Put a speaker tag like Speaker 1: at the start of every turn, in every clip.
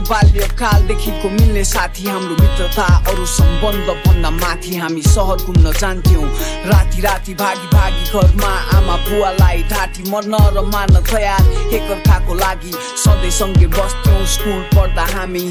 Speaker 1: बाल्यकालदेखिको मिल्ने साथी हाम्रो मित्रता अरू सम्बन्ध भन्दा माथि हामी सहर घुम्न जान्थ्यौं राति राति भागी भागी घरमा आमा बुवालाई ढाँटी मर्न र मार्न तयार एकअर्काको लागि सधैँ सँगै बस्थ्यौं स्कुल पढ्दा हामी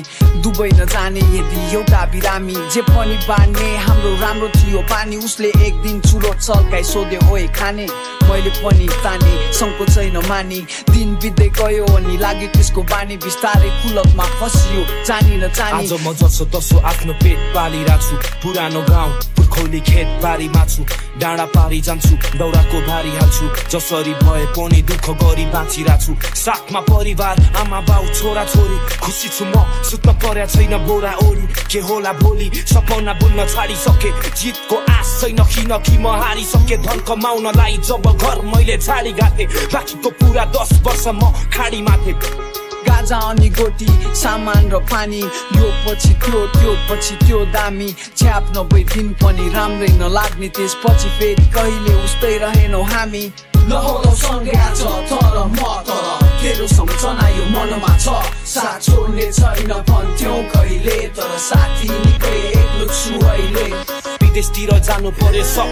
Speaker 1: दुबई नजाने यदि एउटा बिरामी जे पनि बाँड्ने हाम्रो राम्रो थियो पानी उसले एक दिन चुलो चल्काइ सोध्यो ओए खाने मैले पनि ताने संकोचै नमानी दिन बित्दै गयो अनि लाग्यो त्यसको बानी बिस्तारै कुलतमा फसियो जानी नजानी
Speaker 2: आज म जसो तसो आफ्नो पेट पालिरहेको छु पुरानो गाउँ पुर्खौली खेत बारीमा छु डाँडा पारी जान्छु दौराको भारी हाल्छु जसरी भए पनि दुःख गरी बाँचिरहेको छु साथमा परिवार आमा बाउ छोरा छोरी खुसी छु म सुत्न पर्या छैन बोरा ओरी के होला भोलि सपना बुन्न छाडिसके जितको आश छैन किनकि म हारिसके धन कमाउनलाई जब घर मैले छाडी गाथे बाँकीको पुरा 10 वर्ष म खाडी माथे
Speaker 1: गाजा अनि गोटी सामान र पानी यो पछि त्यो पछि त्यो दामी छ्याप नभई दिन पनि राम्रै नलाग्ने त्यसपछि फेरि कहिले उस्तै रहेनौ हामी नहोला सँगै आज तर म तर तेरो सम्झना यो मनमा छ साथ छोड्ने छैन भन्थ्यौ कहिले तर साथी निकै एक्लो छु अहिले
Speaker 2: विदेशतिर जानु पर्यो सब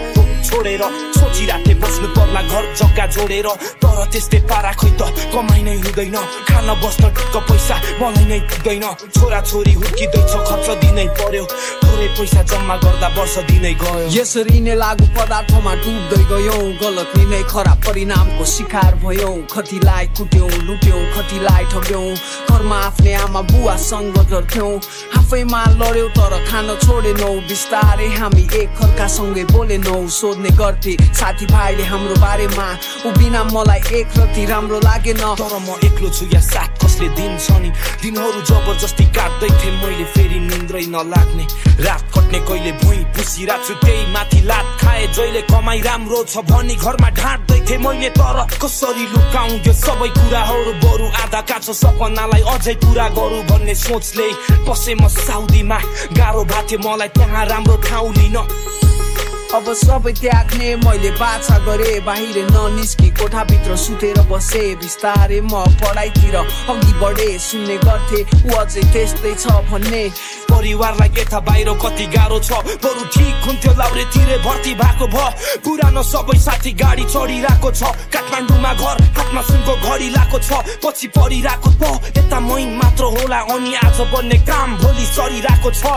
Speaker 2: छोडेर सोचिराथे बस्नु पर्ला घर जग्गा जोडेर तर त्यस्तै पारा खै त कमाइ नै हुँदैन खान बस्न टुक्क पैसा मलाई नै पुग्दैन छोरा छोरी हुर्किँदैछ खर्च दिनै पर्यो थोरै पैसा जम्मा गर्दा वर्ष दिनै गयो
Speaker 1: यसरी नै लागु पदार्थमा डुब्दै गयौं गलत निर्णय खराब परिणामको शिकार भयौं कतिलाई कुट्यौं लुट्यौं कतिलाई ठग्यौं घरमा आफ्नै आमा बुवासँग डर्थ्यौं आफैमा लड्यौं तर खान छोडेनौ बिस्तारै हामी एकअर्कासँगै बोलेनौ सोध्ने गर्थे साथीभाइले हाम्रो बारेमा उभिना मलाई एक रति राम्रो लागेन
Speaker 2: तर म एक्लो छु या साथ कसले दिन्छ नि दिनहरू जबरजस्ती काट्दै थिएँ मैले फेरि निन्द्रै नलाग्ने रात कट्ने कहिले भुइँ पुसिरहेको छु त्यही माथि लात खाए जहिले कमाइ राम्रो छ भनी घरमा ढाँट्दै थिएँ मैले तर कसरी लुकाउँ यो सबै कुराहरू बरु आधा काँचो सपनालाई अझै पुरा गरौँ भन्ने सोचले बसे म साउदीमा गाह्रो भएको थियो मलाई त्यहाँ राम्रो ठाउँ लिन
Speaker 1: अब सबै त्याग्ने मैले बाछा गरे बाहिर ननिस्की कोठाभित्र सुतेर बसे बिस्तारै म पढाइतिर अघि बढे सुन्ने गर्थे ऊ अझै त्यस्तै छ भन्ने
Speaker 2: परिवारलाई यता बाहिर कति गाह्रो छ बरु ठिक हुन्थ्यो लाउरेतिरै भर्ती भएको भ पुरानो सबै साथी गाडी चढिरहेको छ काठमाडौँमा घर हातमा सुनको घडी लाएको छ पछि परिरहेको त यता मै मात्र होला अनि आज बन्ने काम भोलि सरिरहेको छ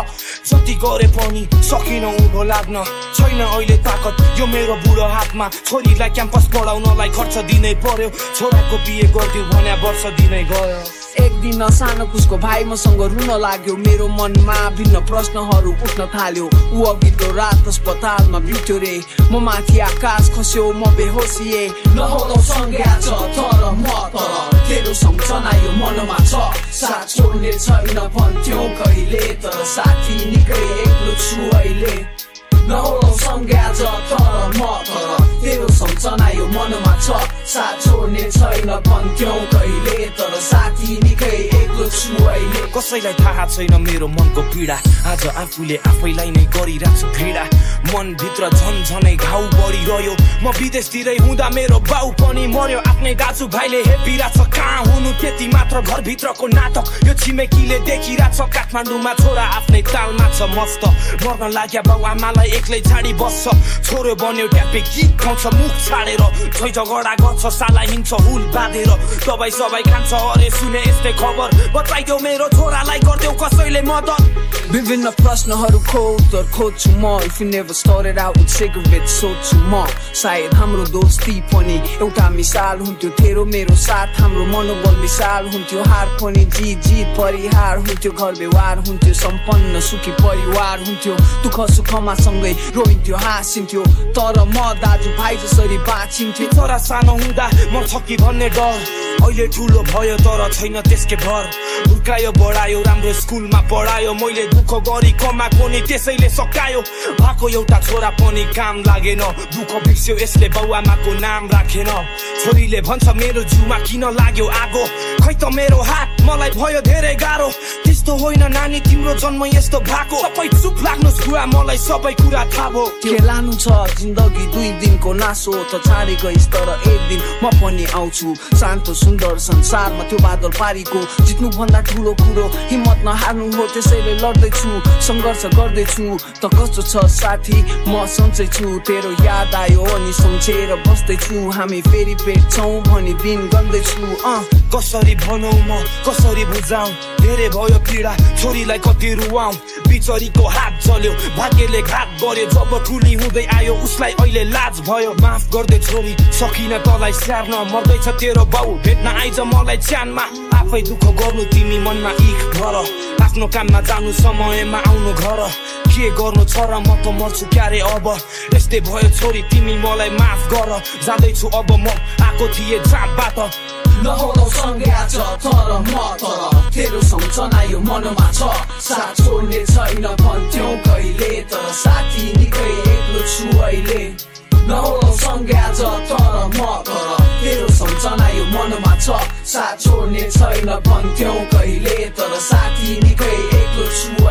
Speaker 2: जति गरे पनि सकिन उँभो लाग्न छैन अहिले ताकत यो मेरो बुढो हातमा छोरीलाई क्याम्पस पढाउनलाई खर्च दिनै पर्यो छोराको बिहे गरिदिउ भन्या वर्ष दिनै गयो
Speaker 1: एक दिन सानो कुसको भाइ मसँग रुन लाग्यो मेरो मनमा भिन्न प्रश्नहरू उठ्न थाल्यो ऊ अघिल्लो रात अस्पतालमा बित्यो रे म माथि आकाश खस्यो म बेहोसिए नहोला सँगै आज तर म तर तेरो सम्झना यो मनमा छ साथ छोड्ने छैन भन्थ्यौ कहिले तर साथी निकै एक्लो छु अहिले नहोला सँगै आज तर म तर तेरो सम्झना यो मनमा छ साथ छोड्ने छैन भन्थ्यौ कहिले तर साथी निकै एक्लो छु अहिले
Speaker 2: कसैलाई थाहा छैन मेरो मनको पीडा आज आफूले आफैलाई नै गरिरहेको छु घृणा मनभित्र झनझनै घाउ बढिरह्यो म विदेशतिरै हुँदा मेरो बाउ पनि मर्यो आफ्नै दाजुभाइले हेपिरहेछ कहाँ हुनु त्यति मात्र घरभित्रको नाटक यो छिमेकीले देखिरहेछ काठमाडौँमा छोरा आफ्नै तालमा छ मस्त मर्न लाग्या बाउ आमालाई एक्लै छाडी बस्छ छोरो बन्यो ट्यापे गीत गाउँछ मुख छाडेर झै झगडा गर्छ साला हिँड्छ हुल बाँधेर दबाई सबाई खान्छ अरे सुने यस्तै खबर बताइदेऊ मेरो छोरालाई गरिदेऊ कसैले मद्दत
Speaker 1: विभिन्न प्रश्नहरू खोज्छु म if you never started out with cigarettes सोच्छु म सायद हाम्रो दोस्ती पनि एउटा मिसाल हुन्थ्यो तेरो मेरो साथ हाम्रो मनोबल विशाल हुन्थ्यो हार पनि जित परिहार हुन्थ्यो घर व्यवहार हुन्थ्यो सम्पन्न सुखी परिवार हुन्थ्यो दुःख सुखमा सँगै रोइन्थ्यो हाँसिन्थ्यो तर म दाजु भाइ जसरी बाँचिन्थ्यो
Speaker 2: छोरा सानो हुँदा मर्छ कि भन्ने डर अहिले ठुलो भयो तर छैन त्यसकै भर हुर्कायो बढायो राम्रो स्कुलमा पढायो मैले दुःख गरी कमाएको नि त्यसैले सकायो भएको एउटा छोरा पनि काम लागेन दुःख बिर्स्यो यसले बाउआमाको नाम राखेन छोरीले भन्छ मेरो जिउमा किन लाग्यो आगो खै त मेरो हात मलाई भयो धेरै गाह्रो त्यस्तो होइन नानी तिम्रो जन्म यस्तो भएको सबै चुप लाग्नुस् बुवा मलाई सबै कुरा थाहा भयो
Speaker 1: के लानु छ जिन्दगी 2 दिनको नासो त छाडे गइस् तर एक दिन म पनि आउँछु शान्त सुन्दर संसारमा त्यो बादल पारीको जित्नु भन्दा ठुलो कुरो हिम्मत नहार्नु हो त्यसैले लड्दैछु संघर्ष गर्दैछु त कस्तो छ साथी म सन्चै छु तेरो याद आयो अनि सम्झेर बस्दैछु हामी फेरि भेट्छौँ भनी दिन गर्दैछु
Speaker 2: कसरी भनौ म कसरी बुझाउ धेरै भयो पीडा छोरीलाई कति रुवाउ बिचरीको हात जल्यो भाग्यले घात गर्यो जब ठुली हुँदै आयो उसलाई अहिले लाज भयो माफ गर्दै छोरी सकिन तँलाई स्याहार्न मर्दैछ तेरो बाउ भेट्न आइज मलाई च्यानमा आफै दुःख गर्नु तिमी मनमा इख भर आफ्नो काममा जानु समयमा आउनु घर के गर्नु छ र म त मर्छु क्यारे अब यस्तै भयो छोरी तिमी मलाई माफ गर जाँदैछु अब म आएको थिएँ जाँबाट
Speaker 1: नहोलाउ सँगै आज तर म तर तेरो सम्झना यो मनमा छ साथ छोड्ने छैन भन्थ्यौ कहिले तर साथी निकै एक्लो छु अहिले नहोलाउ सँगै आज तर म तर तेरो सम्झना यो मनमा छ साथ छोड्ने छैन भन्थ्यौ कहिले तर साथी निकै एक्लो छु